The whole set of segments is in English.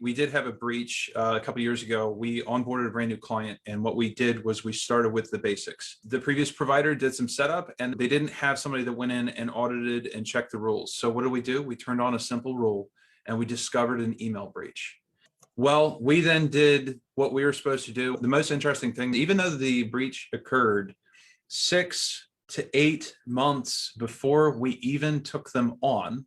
We did have a breach a couple of years ago. We onboarded a brand new client, and what we did was we started with the basics. The previous provider did some setup, and they didn't have somebody that went in and audited and checked the rules. So what do? We turned on a simple rule, and we discovered an email breach. Well, we then did what we were supposed to do. The most interesting thing, even though the breach occurred 6 to 8 months before we even took them on,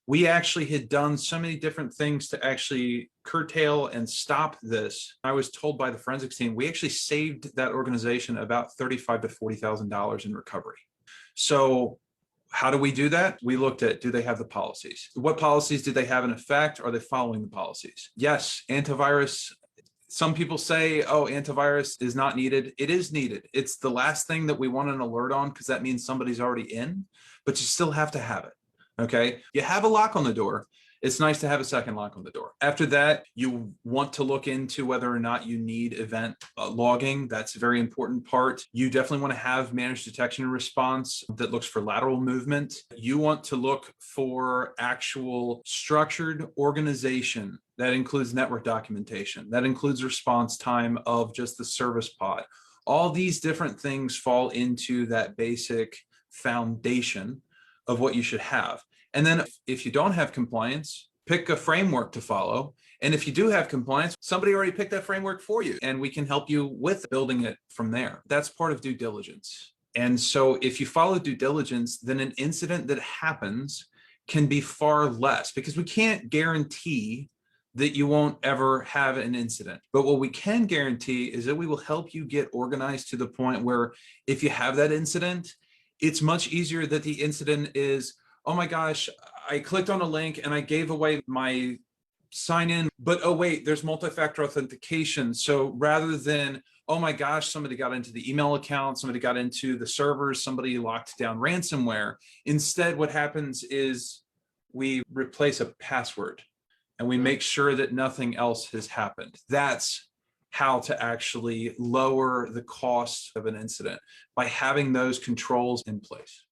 we actually had done so many different things to actually curtail and stop this. I was told by the forensics team, we actually saved that organization about $35,000 to $40,000 in recovery. So how do we do that? We looked at, do they have the policies? What policies do they have in effect? Are they following the policies? Yes, antivirus. Some people say, oh, antivirus is not needed. It is needed. It's the last thing that we want an alert on because that means somebody's already in, but you still have to have it. Okay, you have a lock on the door. It's nice to have a second lock on the door. After that, you want to look into whether or not you need event logging. That's a very important part. You definitely want to have managed detection and response that looks for lateral movement. You want to look for actual structured organization. That includes network documentation. That includes response time of just the service pod. All these different things fall into that basic foundation of what you should have. And then if you don't have compliance, pick a framework to follow. And if you do have compliance, somebody already picked that framework for you, and we can help you with building it from there. That's part of due diligence. And so if you follow due diligence, then an incident that happens can be far less, because we can't guarantee that you won't ever have an incident. But what we can guarantee is that we will help you get organized to the point where if you have that incident, it's much easier that the incident is, oh my gosh, I clicked on a link and I gave away my sign in, but oh wait, there's multi-factor authentication. So rather than, oh my gosh, somebody got into the email account, somebody got into the servers, somebody locked down ransomware. Instead, what happens is we replace a password and we make sure that nothing else has happened. That's how to actually lower the cost of an incident, by having those controls in place.